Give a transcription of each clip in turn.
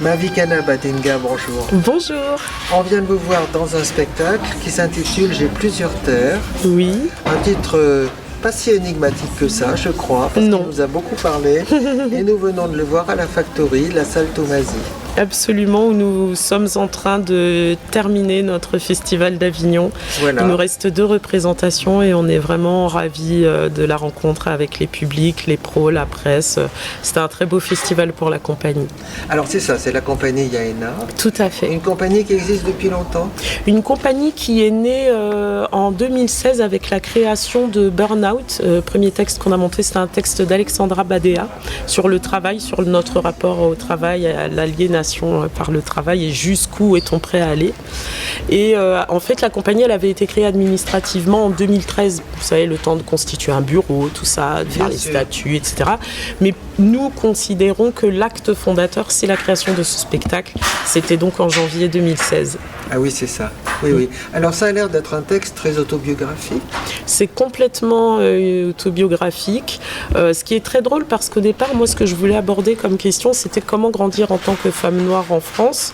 Mavikana Batenga, bonjour. Bonjour. On vient de vous voir dans un spectacle qui s'intitule J'ai plusieurs terres. Oui. Un titre pas si énigmatique que ça, je crois, parce qu'il nous a beaucoup parlé. Et nous venons de le voir à la Factory, la salle Tomazi. Absolument, où nous sommes en train de terminer notre festival d'Avignon. Voilà. Il nous reste 2 représentations et on est vraiment ravis de la rencontre avec les publics, les pros, la presse. C'était un très beau festival pour la compagnie. Alors c'est ça, c'est la compagnie Yaena. Tout à fait. Une compagnie qui existe depuis longtemps. Une compagnie qui est née en 2016 avec la création de Burnout. Premier texte qu'on a monté, c'était un texte d'Alexandra Badea sur le travail, sur notre rapport au travail, à l'aliénation par le travail et jusqu'où est-on prêt à aller. Et en fait, la compagnie, elle avait été créée administrativement en 2013. Vous savez, le temps de constituer un bureau, tout ça, de faire les statuts, etc. Mais nous considérons que l'acte fondateur, c'est la création de ce spectacle. C'était donc en janvier 2016. Ah oui, c'est ça. Oui, oui. Alors ça a l'air d'être un texte très autobiographique. C'est complètement autobiographique. Ce qui est très drôle parce qu'au départ, moi, ce que je voulais aborder comme question, c'était comment grandir en tant que femme noire en France.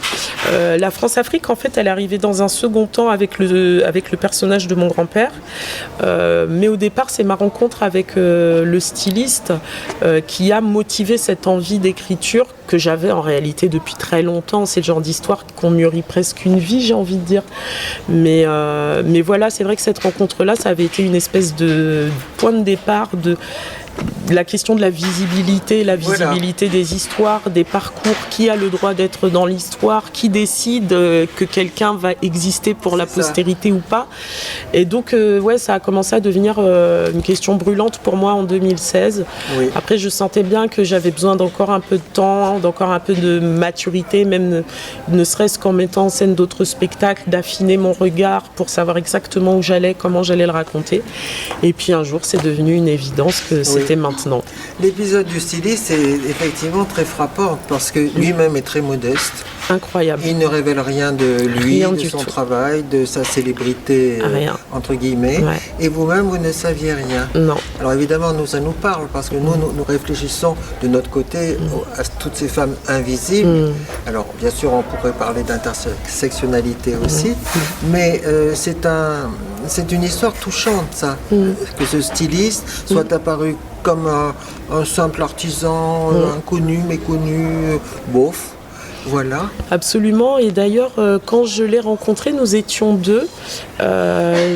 La France-Afrique, en fait, elle est arrivée dans un second temps avec le personnage de mon grand-père. Mais au départ, c'est ma rencontre avec le styliste qui a motivé cette envie d'écriture que j'avais en réalité depuis très longtemps. C'est le genre d'histoire qu'on mûrit presque une vie, j'ai envie de dire. Mais voilà, c'est vrai que cette rencontre-là, ça avait été une espèce de point de départ de la question de la visibilité des histoires, des parcours, qui a le droit d'être dans l'histoire, qui décide que quelqu'un va exister pour la postérité ou pas. Et donc, ça a commencé à devenir une question brûlante pour moi en 2016. Oui. Après, je sentais bien que j'avais besoin d'encore un peu de temps, d'encore un peu de maturité, même ne serait-ce qu'en mettant en scène d'autres spectacles, d'affiner mon regard pour savoir exactement où j'allais, comment j'allais le raconter. Et puis un jour, c'est devenu une évidence que c'était maintenant. L'épisode du styliste est effectivement très frappant parce que lui-même est très modeste. Incroyable. Il ne révèle rien de lui, de son travail, de sa célébrité, entre guillemets. Ouais. Et vous-même, vous ne saviez rien. Non. Alors évidemment, ça nous parle parce que nous réfléchissons de notre côté à toutes ces femmes invisibles. Alors bien sûr, on pourrait parler d'intersectionnalité aussi, mais c'est une histoire touchante, ça, que ce styliste soit apparu comme un simple artisan, inconnu, méconnu, beauf. Voilà. Absolument. Et d'ailleurs, quand je l'ai rencontré, nous étions 2.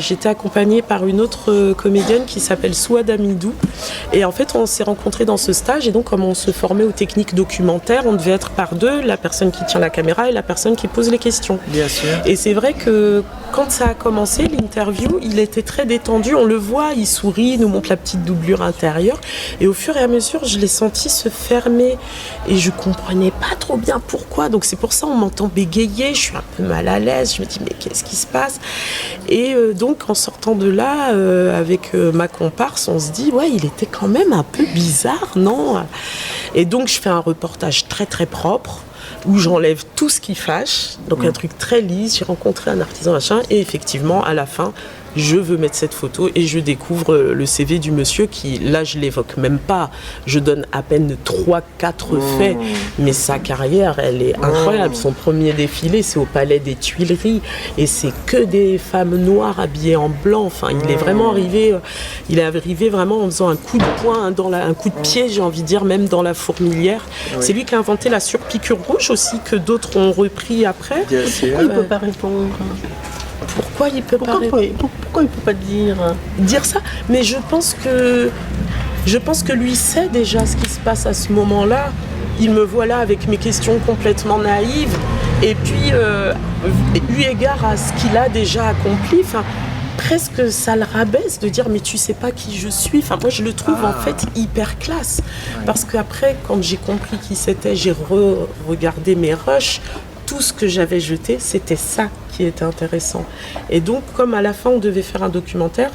J'étais accompagnée par une autre comédienne qui s'appelle Souad Amidou. Et en fait, on s'est rencontrés dans ce stage. Et donc, comme on se formait aux techniques documentaires, on devait être par 2, la personne qui tient la caméra et la personne qui pose les questions. Bien sûr. Et c'est vrai que quand ça a commencé, l'interview, il était très détendu. On le voit, il sourit, il nous montre la petite doublure intérieure. Et au fur et à mesure, je l'ai senti se fermer. Et je comprenais pas trop bien pourquoi. Donc c'est pour ça on m'entend bégayer, je suis un peu mal à l'aise, je me dis mais qu'est-ce qui se passe? Et donc en sortant de là avec ma comparse, on se dit ouais, il était quand même un peu bizarre, non? Et donc je fais un reportage très très propre où j'enlève tout ce qui fâche, donc un truc très lisse. J'ai rencontré un artisan machin et effectivement à la fin je veux mettre cette photo et je découvre le CV du monsieur qui, là, je l'évoque même pas. Je donne à peine 3-4 faits, mais sa carrière, elle est incroyable. Son premier défilé, c'est au Palais des Tuileries et c'est que des femmes noires habillées en blanc. Enfin, il est vraiment arrivé, vraiment en faisant un coup de poing, un coup de pied, j'ai envie de dire, même dans la fourmilière. Oui. C'est lui qui a inventé la surpiqûre rouge aussi, que d'autres ont repris après. Bien sûr. Pourquoi il ne peut pas répondre? Pourquoi il peut pas dire ça? Mais je pense que lui sait déjà ce qui se passe à ce moment-là. Il me voit là avec mes questions complètement naïves et puis eu égard à ce qu'il a déjà accompli, presque ça le rabaisse de dire mais tu sais pas qui je suis. Moi je le trouve en fait hyper classe parce qu'après quand j'ai compris qui c'était, j'ai regardé mes rushs. Tout ce que j'avais jeté, c'était ça qui était intéressant. Et donc, comme à la fin, on devait faire un documentaire,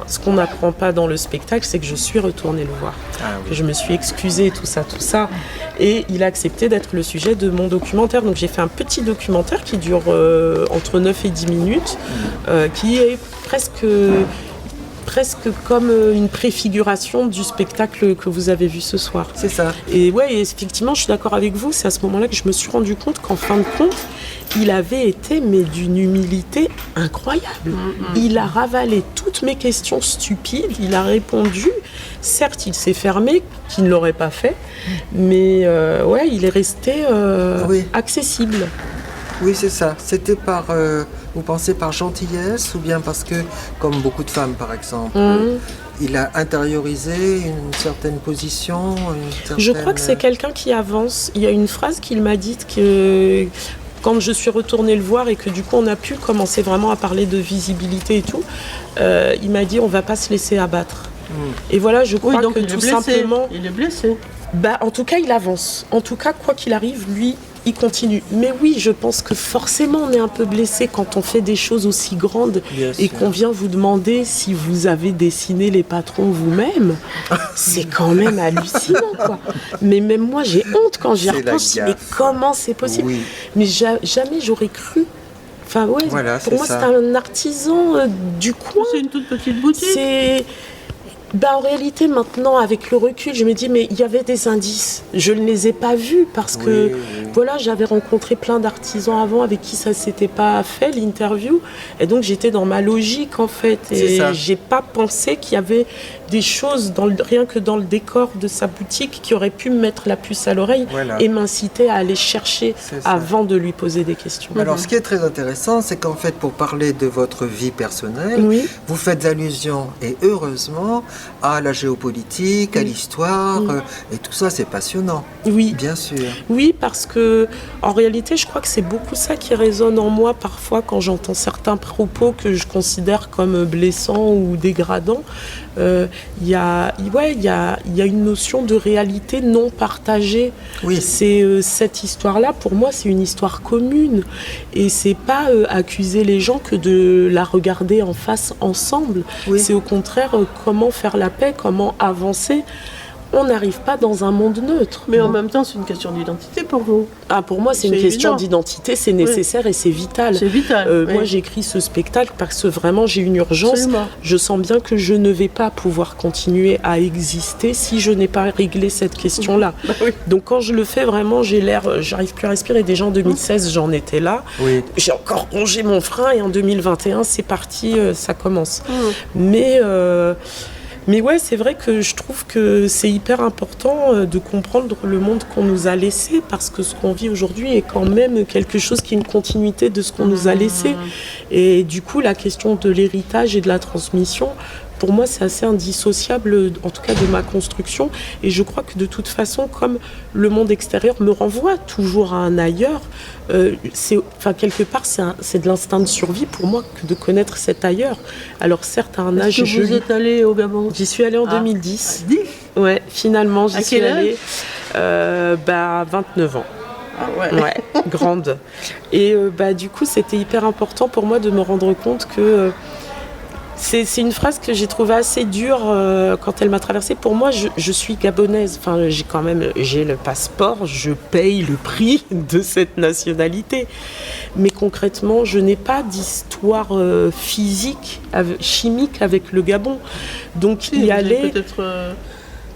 ce qu'on n'apprend pas dans le spectacle, c'est que je suis retournée le voir. Que je me suis excusée, tout ça. Et il a accepté d'être le sujet de mon documentaire. Donc, j'ai fait un petit documentaire qui dure entre 9 et 10 minutes, qui est presque presque comme une préfiguration du spectacle que vous avez vu ce soir. C'est ça. Et ouais, et effectivement, je suis d'accord avec vous, c'est à ce moment-là que je me suis rendu compte qu'en fin de compte, il avait été mais d'une humilité incroyable. Il a ravalé toutes mes questions stupides, il a répondu. Certes, il s'est fermé, qu'il ne l'aurait pas fait, mais ouais, il est resté accessible. Oui, c'est ça. C'était par, vous pensez par gentillesse ou bien parce que, comme beaucoup de femmes par exemple, il a intériorisé une certaine position, Je crois que c'est quelqu'un qui avance. Il y a une phrase qu'il m'a dite que quand je suis retournée le voir et que du coup on a pu commencer vraiment à parler de visibilité et tout, il m'a dit on va pas se laisser abattre. Et voilà, je crois que tout simplement... Il est blessé. Bah, en tout cas, il avance. En tout cas, quoi qu'il arrive, lui, il continue. Mais oui, je pense que forcément, on est un peu blessé quand on fait des choses aussi grandes et qu'on vient vous demander si vous avez dessiné les patrons vous-même. C'est quand même hallucinant, quoi. Mais même moi, j'ai honte quand j'y repense. Je me dis, mais comment c'est possible ? Mais jamais j'aurais cru. Enfin, ouais, voilà, pour moi, c'est un artisan du coin. C'est une toute petite boutique. En réalité, maintenant, avec le recul, je me dis, mais il y avait des indices. Je ne les ai pas vus parce que, voilà, j'avais rencontré plein d'artisans avant avec qui ça ne s'était pas fait, l'interview. Et donc, j'étais dans ma logique, en fait. Et je n'ai pas pensé qu'il y avait des choses, rien que dans le décor de sa boutique, qui auraient pu me mettre la puce à l'oreille et m'inciter à aller chercher avant de lui poser des questions. Alors, ce qui est très intéressant, c'est qu'en fait, pour parler de votre vie personnelle, vous faites allusion, et heureusement, à la géopolitique, à l'histoire, et tout ça, c'est passionnant. Oui. Bien sûr. Oui, parce que, en réalité, je crois que c'est beaucoup ça qui résonne en moi parfois quand j'entends certains propos que je considère comme blessants ou dégradants. Il y a une notion de réalité non partagée. Oui. C'est cette histoire-là, pour moi, c'est une histoire commune. Et c'est pas accuser les gens que de la regarder en face ensemble. C'est au contraire comment faire la paix, comment avancer. On n'arrive pas dans un monde neutre. Mais en même temps, c'est une question d'identité pour vous. Ah, pour moi, c'est une question d'identité, c'est nécessaire et c'est vital. C'est vital. Moi, j'écris ce spectacle parce que vraiment, j'ai une urgence. Absolument. Je sens bien que je ne vais pas pouvoir continuer à exister si je n'ai pas réglé cette question-là. Donc, quand je le fais, vraiment, j'arrive plus à respirer. Déjà en 2016, j'en étais là. J'ai encore rongé mon frein et en 2021, c'est parti, ça commence. Mais ouais, c'est vrai que je trouve que c'est hyper important de comprendre le monde qu'on nous a laissé parce que ce qu'on vit aujourd'hui est quand même quelque chose qui est une continuité de ce qu'on nous a laissé. Et du coup, la question de l'héritage et de la transmission, pour moi, c'est assez indissociable, en tout cas de ma construction. Et je crois que de toute façon, comme le monde extérieur me renvoie toujours à un ailleurs, quelque part, c'est de l'instinct de survie pour moi que de connaître cet ailleurs. Alors certes, à un âge... Est-ce que vous êtes allée au Gabon ? J'y suis allée en 2010. Ouais, finalement, j'y suis allée. 29 ans. Ah ouais. Grande. Et du coup, c'était hyper important pour moi de me rendre compte que... C'est une phrase que j'ai trouvée assez dure quand elle m'a traversée. Pour moi, je suis gabonaise. Enfin, j'ai le passeport, je paye le prix de cette nationalité. Mais concrètement, je n'ai pas d'histoire physique, chimique avec le Gabon. Donc, y aller... Peut-être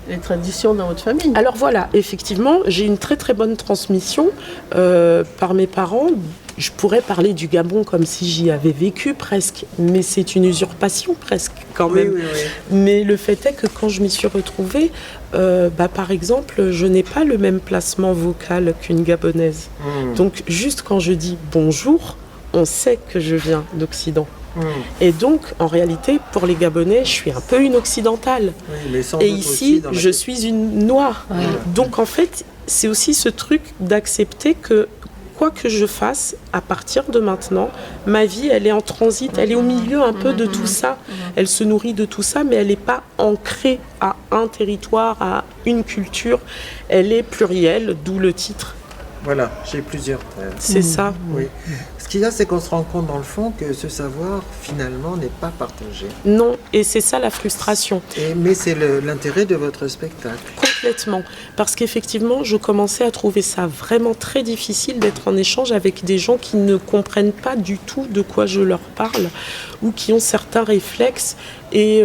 les traditions dans votre famille. Alors voilà, effectivement, j'ai une très très bonne transmission par mes parents. Je pourrais parler du Gabon comme si j'y avais vécu presque, mais c'est une usurpation presque quand même. Oui. Mais le fait est que quand je m'y suis retrouvée, par exemple, je n'ai pas le même placement vocal qu'une Gabonaise. Donc juste quand je dis bonjour, on sait que je viens d'Occident. Et donc, en réalité, pour les Gabonais, je suis un peu une occidentale. Et ici, je suis une noire. Donc, en fait, c'est aussi ce truc d'accepter que quoi que je fasse, à partir de maintenant, ma vie, elle est en transit, elle est au milieu un peu de tout ça. Elle se nourrit de tout ça, mais elle n'est pas ancrée à un territoire, à une culture. Elle est plurielle, d'où le titre. Voilà, j'ai plusieurs thèmes. C'est ça. Oui. Ce qu'il y a, c'est qu'on se rend compte dans le fond que ce savoir, finalement, n'est pas partagé. Non, et c'est ça la frustration. Mais c'est l'intérêt de votre spectacle. Complètement. Parce qu'effectivement, je commençais à trouver ça vraiment très difficile d'être en échange avec des gens qui ne comprennent pas du tout de quoi je leur parle ou qui ont certains réflexes et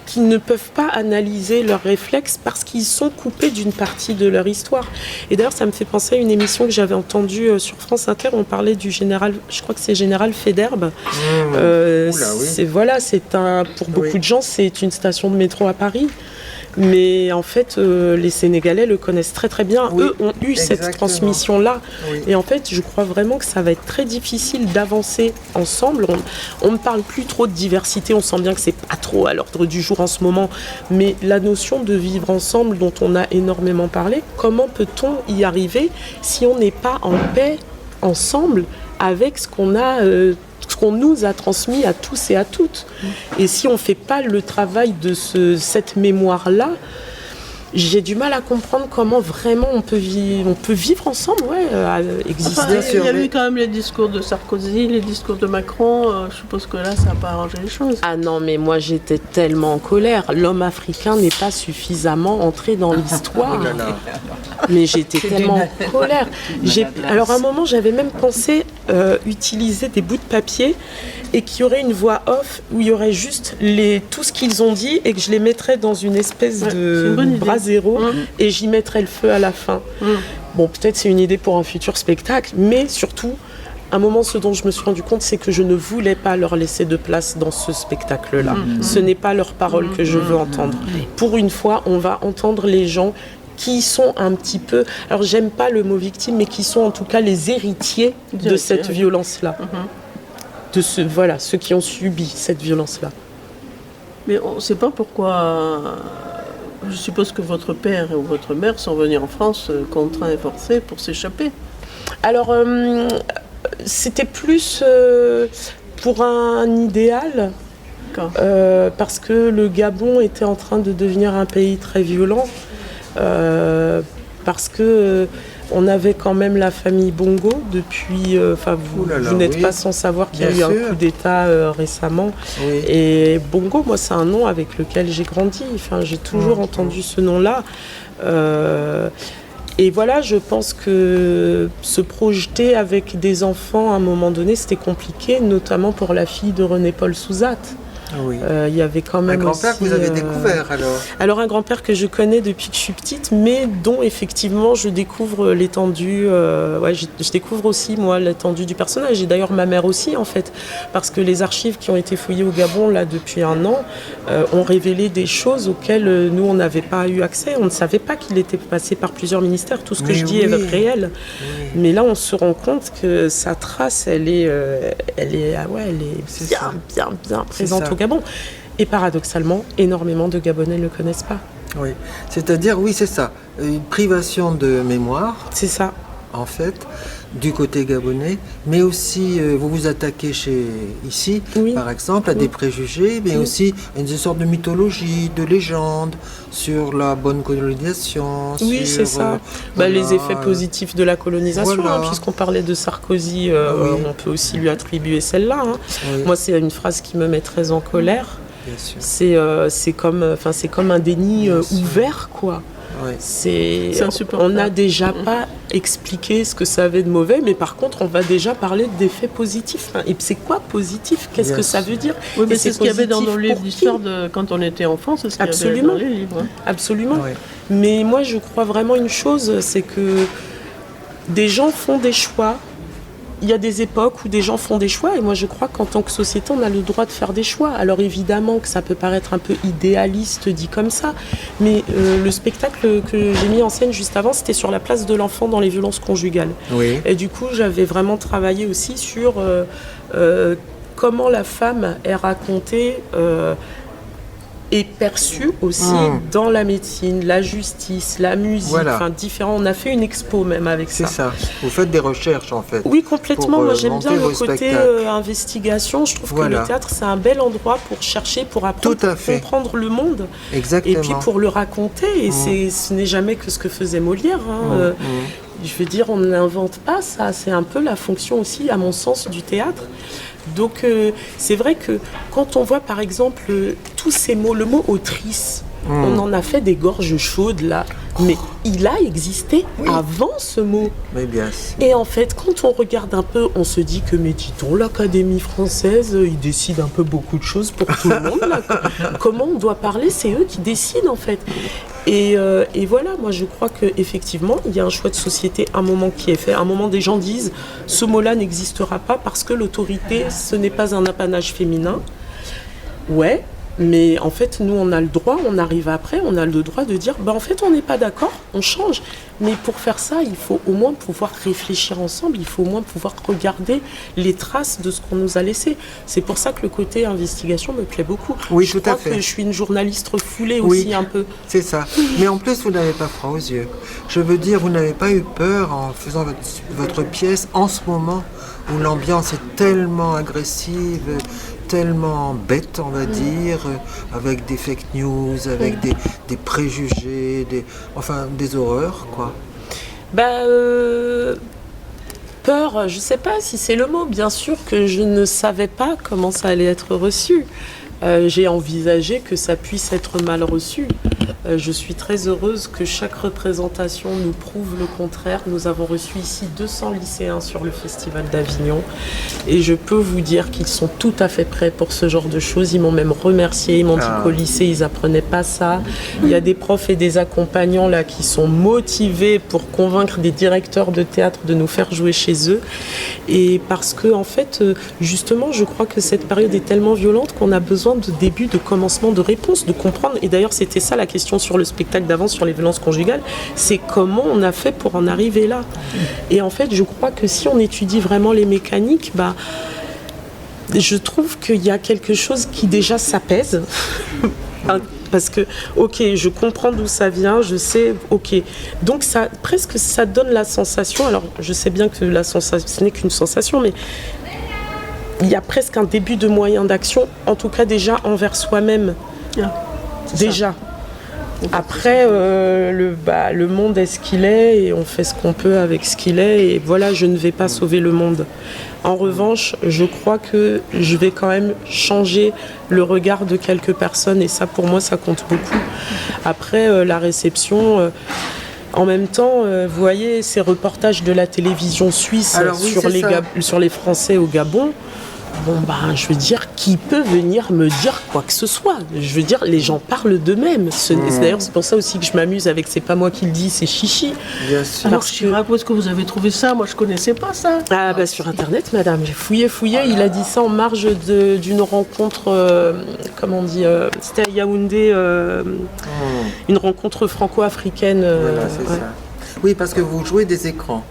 qui ne peuvent pas analyser leurs réflexes parce qu'ils sont coupés d'une partie de leur histoire. Et d'ailleurs, ça me fait penser à une émission que j'avais entendue sur France Inter. On parlait du général, je crois que c'est général Faidherbe. Pour beaucoup de gens, c'est une station de métro à Paris. Mais en fait, les Sénégalais le connaissent très très bien. Oui, eux ont eu cette transmission-là. Oui. Et en fait, je crois vraiment que ça va être très difficile d'avancer ensemble. On ne parle plus trop de diversité, on sent bien que c'est pas trop à l'ordre du jour en ce moment. Mais la notion de vivre ensemble, dont on a énormément parlé, comment peut-on y arriver si on n'est pas en paix ensemble avec ce qu'on nous a transmis à tous et à toutes. Et si on ne fait pas le travail de cette mémoire-là, j'ai du mal à comprendre comment vraiment on peut vivre ensemble, exister. Enfin, il y a eu quand même les discours de Sarkozy, les discours de Macron. Je suppose que là, ça n'a pas arrangé les choses. Ah non, mais moi j'étais tellement en colère. L'homme africain n'est pas suffisamment entré dans l'histoire. Mais j'étais tellement en colère. Alors à un moment, j'avais même pensé utiliser des bouts de papier et qu'il y aurait une voix off où il y aurait juste tout ce qu'ils ont dit et que je les mettrais dans une espèce de brasero et j'y mettrais le feu à la fin. Bon, peut-être c'est une idée pour un futur spectacle, mais surtout, un moment, ce dont je me suis rendu compte, c'est que je ne voulais pas leur laisser de place dans ce spectacle-là. Ce n'est pas leur parole que je veux entendre. Pour une fois, on va entendre les gens qui sont un petit peu, alors j'aime pas le mot victime, mais qui sont en tout cas les héritiers de cette violence-là. De ceux qui ont subi cette violence-là. Mais on ne sait pas pourquoi. Je suppose que votre père ou votre mère sont venus en France contraints et forcés pour s'échapper. Alors, c'était plus pour un idéal, parce que le Gabon était en train de devenir un pays très violent, parce que on avait quand même la famille Bongo depuis. Vous n'êtes pas sans savoir qu'il y a eu un coup d'État récemment. Oui. Et Bongo, moi, c'est un nom avec lequel j'ai grandi. Enfin, j'ai toujours entendu ce nom-là. Et voilà, je pense que se projeter avec des enfants à un moment donné, c'était compliqué, notamment pour la fille de René-Paul Souzat. Oui. Y avait quand même un grand-père que vous avez découvert alors un grand-père que je connais depuis que je suis petite, mais dont effectivement je découvre l'étendue. Je découvre aussi moi l'étendue du personnage, et d'ailleurs ma mère aussi en fait, parce que les archives qui ont été fouillées au Gabon là depuis un an ont révélé des choses auxquelles nous on n'avait pas eu accès. On ne savait pas qu'il était passé par plusieurs ministères. Tout ce que je dis est réel, mais là on se rend compte que sa trace elle est bien présente au Gabon. Et paradoxalement, énormément de Gabonais ne le connaissent pas. Oui, c'est-à-dire, c'est ça, une privation de mémoire. C'est ça. En fait, du côté gabonais, mais aussi, vous vous attaquez ici, par exemple, à des préjugés, mais aussi à une sorte de mythologie, de légende sur la bonne colonisation. Oui, c'est ça. Les effets positifs de la colonisation, puisqu'on parlait de Sarkozy, on peut aussi lui attribuer celle-là. Moi, c'est une phrase qui me met très en colère. C'est comme un déni ouvert, quoi. C'est on n'a déjà pas expliqué ce que ça avait de mauvais, mais par contre on va déjà parler d'effets positifs. Et c'est quoi positif? Qu'est-ce que ça veut dire? Oui, mais c'est ce qu'il y avait dans nos livres d'histoire quand on était enfant, c'est ce qu'il y avait dans les livres. Absolument. Oui. Mais moi je crois vraiment une chose, c'est que des gens font des choix. Il y a des époques où des gens font des choix, et moi je crois qu'en tant que société on a le droit de faire des choix. Alors évidemment que ça peut paraître un peu idéaliste dit comme ça, mais le spectacle que j'ai mis en scène juste avant, c'était sur la place de l'enfant dans les violences conjugales. Oui. Et du coup j'avais vraiment travaillé aussi sur comment la femme est racontée est perçue aussi dans la médecine, la justice, la musique, différents. On a fait une expo même avec ça. C'est ça. Vous faites des recherches en fait. Oui, complètement. Moi, j'aime bien le côté investigation. Je trouve que le théâtre, c'est un bel endroit pour chercher, pour apprendre, pour comprendre le monde. Exactement. Et puis pour le raconter. Et ce n'est jamais que ce que faisait Molière. Je veux dire, on n'invente pas ça. C'est un peu la fonction aussi, à mon sens, du théâtre. Donc c'est vrai que quand on voit par exemple tous ces mots, le mot autrice, On en a fait des gorges chaudes là, mais il a existé avant ce mot. Mais bien sûr. Et en fait, quand on regarde un peu, on se dit que, mais dit-on, l'Académie française, ils décident un peu beaucoup de choses pour tout le monde. Là. Comment on doit parler, c'est eux qui décident en fait. Et voilà, moi je crois qu'effectivement, il y a un choix de société, un moment qui est fait. À un moment, des gens disent, ce mot-là n'existera pas parce que l'autorité, ce n'est pas un apanage féminin. Ouais. Mais en fait, nous, on a le droit, on arrive après, on a le droit de dire, en fait, on n'est pas d'accord, on change. Mais pour faire ça, il faut au moins pouvoir réfléchir ensemble, il faut au moins pouvoir regarder les traces de ce qu'on nous a laissé. C'est pour ça que le côté investigation me plaît beaucoup. Oui, je tout à crois fait. que je suis une journaliste refoulée aussi un peu. C'est ça. Mais en plus, vous n'avez pas froid aux yeux. Je veux dire, vous n'avez pas eu peur en faisant votre pièce en ce moment où l'ambiance est tellement agressive, tellement bête, on va dire, avec des fake news, avec des préjugés, des horreurs, quoi. Peur, je ne sais pas si c'est le mot. Bien sûr que je ne savais pas comment ça allait être reçu. J'ai envisagé que ça puisse être mal reçu. Je suis très heureuse que chaque représentation nous prouve le contraire. Nous avons reçu ici 200 lycéens sur le Festival d'Avignon et je peux vous dire qu'ils sont tout à fait prêts pour ce genre de choses. Ils m'ont même remercié, ils m'ont dit qu'au lycée, ils n'apprenaient pas ça. Il y a des profs et des accompagnants là qui sont motivés pour convaincre des directeurs de théâtre de nous faire jouer chez eux. Et parce que, en fait, justement, je crois que cette période est tellement violente qu'on a besoin de début, de commencement, de réponse, de comprendre. Et d'ailleurs, c'était ça la question sur le spectacle d'avant, sur les violences conjugales, c'est comment on a fait pour en arriver là. Et en fait, je crois que si on étudie vraiment les mécaniques, je trouve qu'il y a quelque chose qui déjà s'apaise. Parce que, ok, je comprends d'où ça vient, je sais, ok. Donc, ça donne la sensation, alors je sais bien que la sensation, ce n'est qu'une sensation, mais il y a presque un début de moyen d'action, en tout cas déjà envers soi-même. Déjà. Après, le monde est ce qu'il est et on fait ce qu'on peut avec ce qu'il est. Et voilà, je ne vais pas sauver le monde. En revanche, je crois que je vais quand même changer le regard de quelques personnes et ça, pour moi, ça compte beaucoup. Après, la réception... En même temps, vous voyez ces reportages de la télévision suisse sur les Français au Gabon. Je veux dire, qui peut venir me dire quoi que ce soit? Je veux dire, les gens parlent d'eux-mêmes. D'ailleurs, c'est pour ça aussi que je m'amuse avec c'est pas moi qui le dis, c'est Chichi. Bien sûr. Alors, Chirac, où est-ce que vous avez trouvé ça? Moi, je connaissais pas ça. Sur Internet, madame. J'ai fouillé. Il a dit ça en marge d'une rencontre, c'était à Yaoundé, une rencontre franco-africaine. Voilà, c'est ça. Oui, parce que vous jouez des écrans.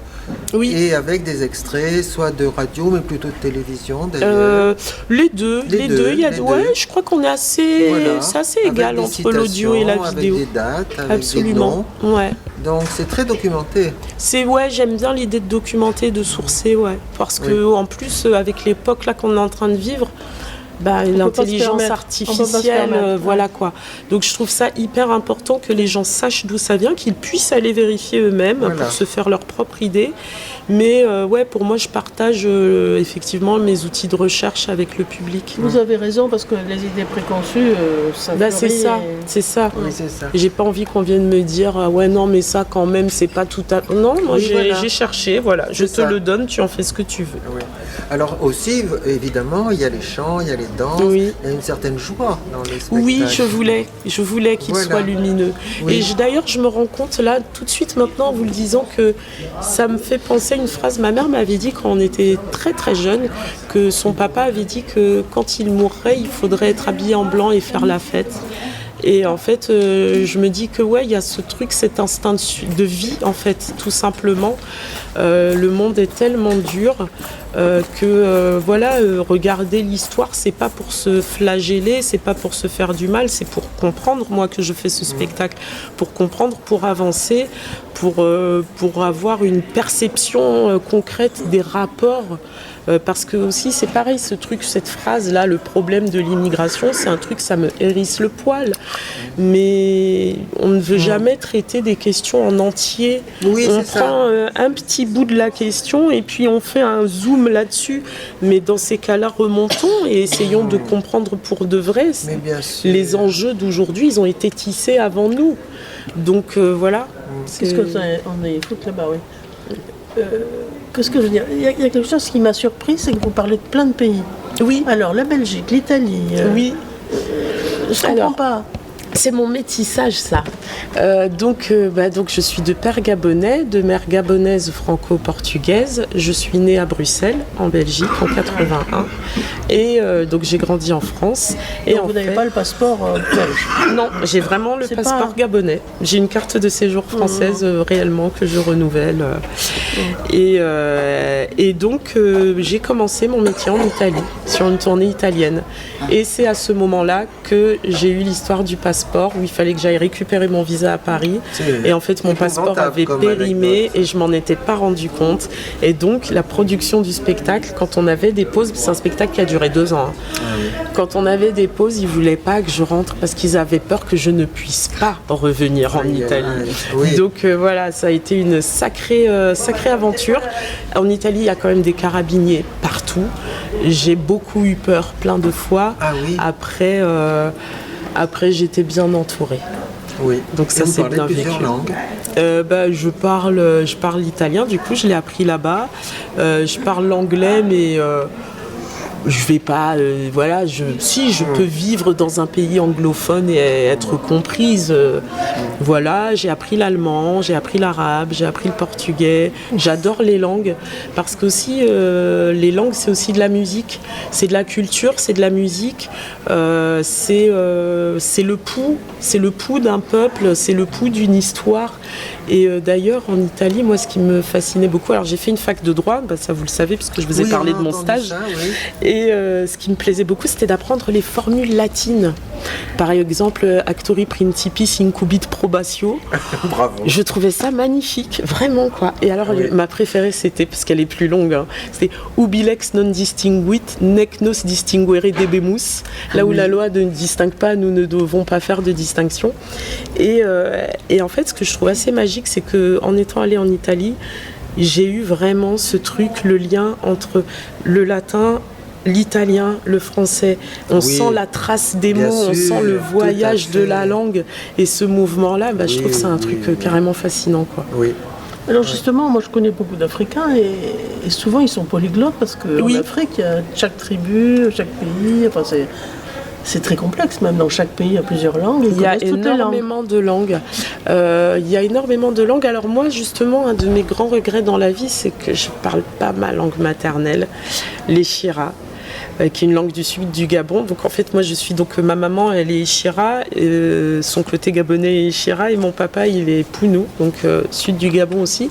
Oui. Et avec des extraits, soit de radio, mais plutôt de télévision d'ailleurs. Les deux. Je crois qu'on est assez, c'est assez égal entre l'audio et la vidéo. Avec des dates, avec absolument. des noms. Ouais. Donc c'est très documenté. J'aime bien l'idée de documenter, de sourcer, parce que en plus avec l'époque là qu'on est en train de vivre. L'intelligence artificielle, voilà quoi. Donc je trouve ça hyper important que les gens sachent d'où ça vient, qu'ils puissent aller vérifier eux-mêmes pour se faire leur propre idée. Mais pour moi, je partage effectivement mes outils de recherche avec le public. Vous avez raison parce que les idées préconçues, ça c'est ça. Oui, c'est ça. J'ai pas envie qu'on vienne me dire non mais ça quand même c'est pas tout à... Non, moi j'ai cherché, je te le donne, tu en fais ce que tu veux. Oui. Alors aussi, évidemment, il y a les chants, il y a les danses, il y a une certaine joie dans les spectacles. Oui, je voulais qu'il soit lumineux. Oui. Et d'ailleurs, je me rends compte là, tout de suite maintenant, en vous le disant, que ça me fait penser à une phrase. Ma mère m'avait dit quand on était très très jeune, que son papa avait dit que quand il mourrait, il faudrait être habillé en blanc et faire la fête. Et en fait, je me dis que il y a ce truc, cet instinct de vie, en fait, tout simplement. Le monde est tellement dur que regarder l'histoire, c'est pas pour se flageller, c'est pas pour se faire du mal, c'est pour comprendre, moi, que je fais ce spectacle, pour comprendre, pour avancer, pour avoir une perception concrète des rapports. Parce que aussi c'est pareil, ce truc, cette phrase là, le problème de l'immigration, c'est un truc, ça me hérisse le poil, mais on ne veut jamais traiter des questions en entier. On prend un petit bout de la question et puis on fait un zoom zoom là-dessus, mais dans ces cas-là, remontons et essayons de comprendre pour de vrai. Mais bien sûr. Les enjeux d'aujourd'hui, ils ont été tissés avant nous. Donc voilà. Qu'est-ce que on est foot là-bas, oui. Qu'est-ce que je veux dire? Il y a quelque chose qui m'a surpris, c'est que vous parlez de plein de pays. Oui. Alors, la Belgique, l'Italie. Oui. Je comprends pas. C'est mon métissage, ça. Donc, je suis de père gabonais, de mère gabonaise franco-portugaise. Je suis née à Bruxelles, en Belgique, en 81. Et donc, j'ai grandi en France. Et donc, vous n'avez pas le passeport belge? Non, j'ai vraiment le passeport gabonais. J'ai une carte de séjour française réellement que je renouvelle. Et donc, j'ai commencé mon métier en Italie, sur une tournée italienne. Et c'est à ce moment-là que j'ai eu l'histoire du passeport où il fallait que j'aille récupérer mon visa à Paris. Et en fait, mon passeport avait périmé et je m'en étais pas rendu compte. Et donc, la production du spectacle, quand on avait des pauses, c'est un spectacle qui a duré 2 ans. Quand on avait des pauses, ils voulaient pas que je rentre parce qu'ils avaient peur que je ne puisse pas revenir en Italie. Donc voilà, ça a été une sacrée aventure. En Italie, il y a quand même des carabiniers partout. J'ai beaucoup eu peur plein de fois. Après, j'étais bien entourée. Oui. Donc ça, c'est bien vécu. Langues. Je parle l'italien, du coup, je l'ai appris là-bas. Je parle l'anglais, mais je vais pas, je peux vivre dans un pays anglophone et être comprise. Voilà, j'ai appris l'allemand, j'ai appris l'arabe, j'ai appris le portugais. J'adore les langues parce que aussi les langues, c'est aussi de la musique, c'est de la culture, c'est de la musique. C'est le pouls d'un peuple, c'est le pouls d'une histoire. Et d'ailleurs, en Italie, moi, ce qui me fascinait beaucoup, alors j'ai fait une fac de droit, ça vous le savez, puisque je vous ai parlé de mon stage. Ça, oui. Et ce qui me plaisait beaucoup, c'était d'apprendre les formules latines. Par exemple, Actori Principis Incubit Probatio. Bravo. Je trouvais ça magnifique, vraiment, quoi. Et alors, ma préférée, c'était, parce qu'elle est plus longue, c'était Ubilex non distinguit, nec nos distinguere debemus. Là où la loi ne distingue pas, nous ne devons pas faire de distinction. Et en fait, ce que je trouve assez magique, c'est qu'en étant allée en Italie, j'ai eu vraiment ce truc, le lien entre le latin, l'italien, le français. On sent la trace des mots, on sent le voyage de la langue. Et ce mouvement-là, je trouve que c'est un truc carrément fascinant, quoi. Oui. Alors justement, moi je connais beaucoup d'Africains et souvent ils sont polyglottes parce qu'en Afrique, il y a chaque tribu, chaque pays, c'est très complexe, même dans chaque pays, il y a plusieurs langues. Il y a énormément de langues. Alors moi, justement, un de mes grands regrets dans la vie, c'est que je ne parle pas ma langue maternelle, les Chira, qui est une langue du sud du Gabon. Donc en fait, moi, ma maman, elle est Chira, son côté gabonais est Chira, et mon papa, il est Pounou, donc sud du Gabon aussi.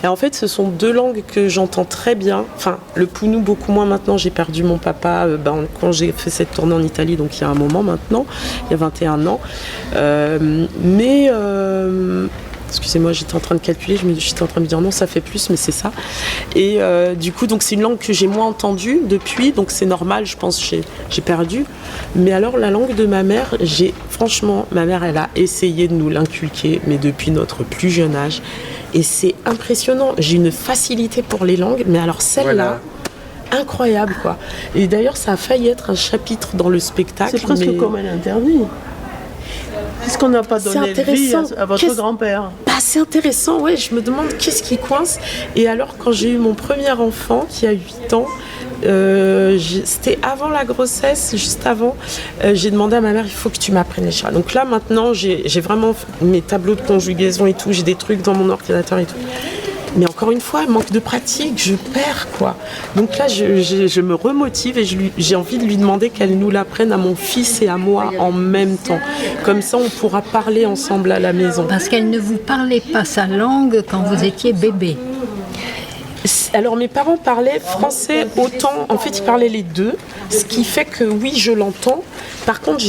Et en fait, ce sont 2 langues que j'entends très bien. Enfin, le Pounou, beaucoup moins maintenant. J'ai perdu mon papa quand j'ai fait cette tournée en Italie, donc il y a un moment maintenant, il y a 21 ans. Excusez-moi, j'étais en train de calculer, j'étais en train de me dire non, ça fait plus, mais c'est ça. Et du coup, donc c'est une langue que j'ai moins entendue depuis, donc c'est normal, je pense, j'ai perdu. Mais alors, la langue de ma mère, franchement, ma mère, elle a essayé de nous l'inculquer, mais depuis notre plus jeune âge. Et c'est impressionnant. J'ai une facilité pour les langues, mais alors celle-là, incroyable, quoi. Et d'ailleurs, ça a failli être un chapitre dans le spectacle. C'est presque comme un interdit. Est-ce qu'on n'a pas donné de vie à votre grand-père? C'est intéressant, ouais, je me demande qu'est-ce qui coince. Et alors, quand j'ai eu mon premier enfant, qui a 8 ans, c'était avant la grossesse, juste avant, j'ai demandé à ma mère, il faut que tu m'apprennes les chats. Donc là, maintenant, j'ai vraiment mes tableaux de conjugaison et tout, j'ai des trucs dans mon ordinateur et tout. Mais encore une fois, manque de pratique, je perds, quoi. Donc là, je me remotive et j'ai envie de lui demander qu'elle nous l'apprenne à mon fils et à moi en même temps. Comme ça, on pourra parler ensemble à la maison. Parce qu'elle ne vous parlait pas sa langue quand vous étiez bébé. Alors mes parents parlaient français autant, en fait ils parlaient les deux, ce qui fait que oui je l'entends, par contre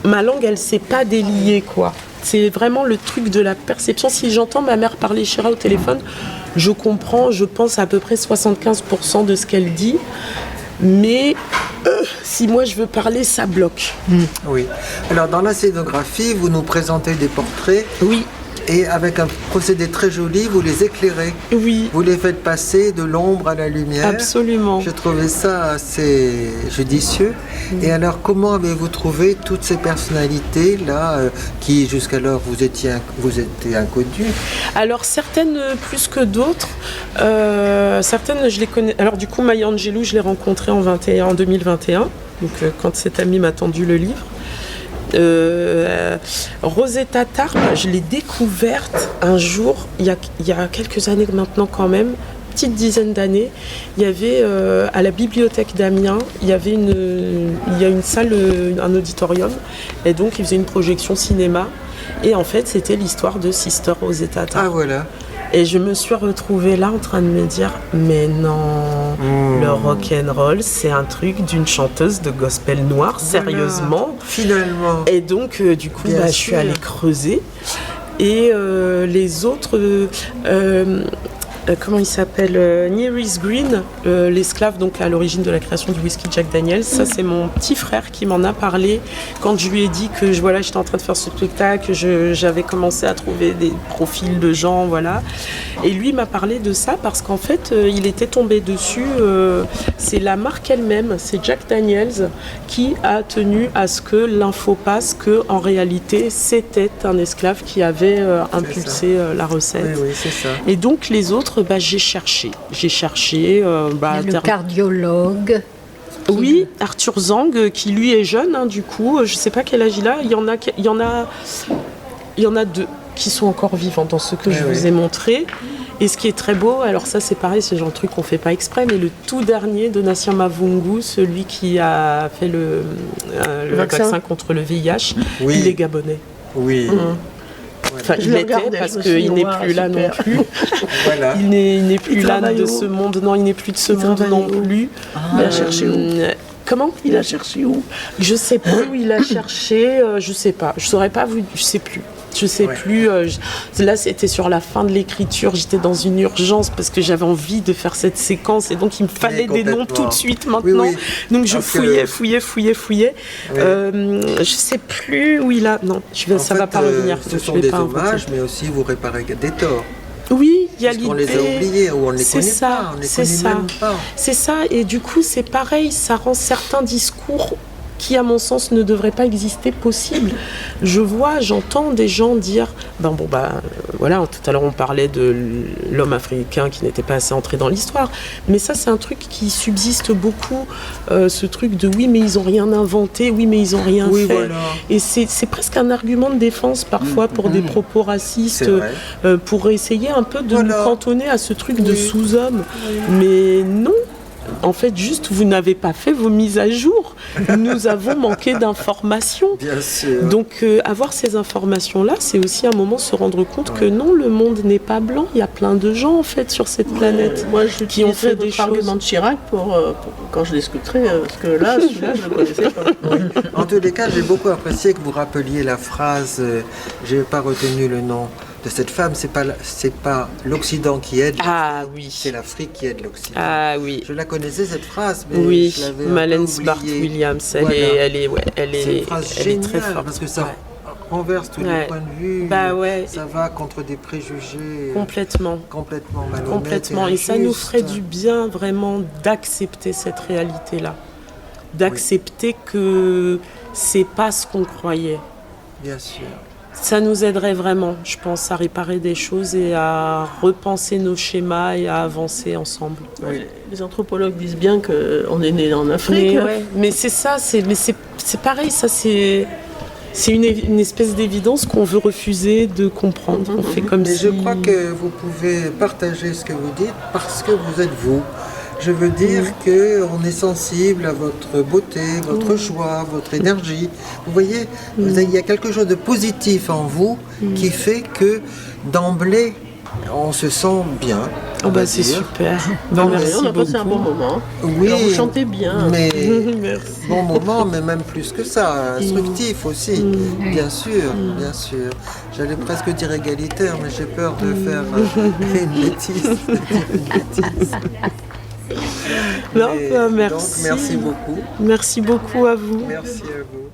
ma langue elle s'est pas déliée, quoi. C'est vraiment le truc de la perception. Si j'entends ma mère parler Chira au téléphone, je comprends, je pense à peu près 75% de ce qu'elle dit, mais si moi je veux parler, ça bloque. Oui. Alors dans la scénographie, vous nous présentez des portraits. Oui. Et avec un procédé très joli, vous les éclairez. Oui. Vous les faites passer de l'ombre à la lumière. Absolument. J'ai trouvé ça assez judicieux. Et alors, comment avez-vous trouvé toutes ces personnalités-là qui, jusqu'alors, vous étiez inconnues? Alors, certaines plus que d'autres. Certaines, je les connais. Alors, du coup, Maya Angelou, je l'ai rencontrée en 2021. Donc, quand cet ami m'a tendu le livre. Rosetta Tarp, je l'ai découverte un jour, il y a quelques années maintenant quand même, petite dizaine d'années. Il y avait à la bibliothèque d'Amiens, il y a une salle, un auditorium, et donc ils faisaient une projection cinéma. Et en fait, c'était l'histoire de Sister Rosetta Tarp. Ah voilà. Et je me suis retrouvée là en train de me dire, mais non, le rock'n'roll, c'est un truc d'une chanteuse de gospel noir, sérieusement. Finalement. Et donc, du coup, je suis allée creuser. Et les autres, comment il s'appelle, Neris Green, l'esclave donc à l'origine de la création du whisky Jack Daniels. Ça, c'est mon petit frère qui m'en a parlé quand je lui ai dit que j'étais en train de faire ce spectacle, que j'avais commencé à trouver des profils de gens, voilà. Et lui m'a parlé de ça parce qu'en fait, il était tombé dessus. C'est la marque elle-même, c'est Jack Daniels qui a tenu à ce que l'info passe que en réalité, c'était un esclave qui avait impulsé la recette. Oui, c'est ça. Et donc les autres, j'ai cherché. Le cardiologue. Oui, Arthur Zang, qui lui est jeune, du coup, je ne sais pas quel âge il a. Il y en a deux qui sont encore vivants dans ce que je vous ai montré. Et ce qui est très beau, alors ça c'est pareil, c'est le genre de truc qu'on ne fait pas exprès, mais le tout dernier, Donatien Mavungu, celui qui a fait le vaccin contre le VIH, il est gabonais. Oui. Enfin, il l'était parce qu'il n'est plus là non plus. Voilà. Il n'est plus là de ce monde. Non, il n'est plus de ce monde non plus. Il a cherché où? Comment? Il a cherché où? Je sais plus où il a cherché. Je sais pas. Je saurais pas. Je sais plus. Je sais plus. Là, c'était sur la fin de l'écriture. J'étais dans une urgence parce que j'avais envie de faire cette séquence et donc il me fallait des noms tout de suite maintenant. Oui. Donc je fouillais. Oui. Je sais plus où il a. Non, ça va pas revenir. Ce sont des hommages, mais aussi vous réparez des torts. Oui, il y a l'idée. On les a oubliés ou on les connaît pas. C'est ça. Et du coup, c'est pareil. Ça rend certains discours qui, à mon sens, ne devraient pas exister possibles. J'entends des gens dire, voilà, tout à l'heure on parlait de l'homme africain qui n'était pas assez entré dans l'histoire, mais ça c'est un truc qui subsiste beaucoup, ce truc de oui mais ils n'ont rien inventé, oui mais ils n'ont rien fait. Voilà. Et c'est presque un argument de défense parfois pour des propos racistes, pour essayer un peu de nous cantonner à ce truc de sous-homme. Mais non. En fait, juste, vous n'avez pas fait vos mises à jour. Nous avons manqué d'informations. Bien sûr. Donc, avoir ces informations-là, c'est aussi un moment se rendre compte que non, le monde n'est pas blanc. Il y a plein de gens, en fait, sur cette planète qui ont fait des choses. Argument de Chirac pour quand je discuterai, parce que là, celui-là, je ne le connaissais pas. En tous les cas, j'ai beaucoup apprécié que vous rappeliez la phrase, je n'ai pas retenu le nom de cette femme, c'est pas l'Occident qui aide l'Afrique, c'est l'Afrique qui aide l'Occident. Ah oui. Je la connaissais cette phrase, mais je l'avais Malène Smart Williams, elle est très forte. Parce que ça renverse tous les points de vue. Ça va contre des préjugés complètement malhonnêtes. Complètement. Et ça nous ferait du bien vraiment d'accepter cette réalité-là, d'accepter que c'est pas ce qu'on croyait. Bien sûr. Ça nous aiderait vraiment, je pense, à réparer des choses et à repenser nos schémas et à avancer ensemble. Oui. Les anthropologues disent bien qu'on est né en Afrique. Mais c'est ça, c'est pareil, ça c'est une espèce d'évidence qu'on veut refuser de comprendre. On fait comme je crois que vous pouvez partager ce que vous dites parce que vous êtes vous. Je veux dire qu'on est sensible à votre beauté, votre joie, votre énergie. Vous voyez, il y a quelque chose de positif en vous qui fait que d'emblée, on se sent bien. C'est super. Merci on a passé un bon moment. Oui, alors vous chantez bien. Mais bon moment, mais même plus que ça, instructif aussi. Bien sûr. J'allais presque dire égalitaire, mais j'ai peur de faire une bêtise. Merci. Donc, merci beaucoup. Merci beaucoup à vous. Merci à vous.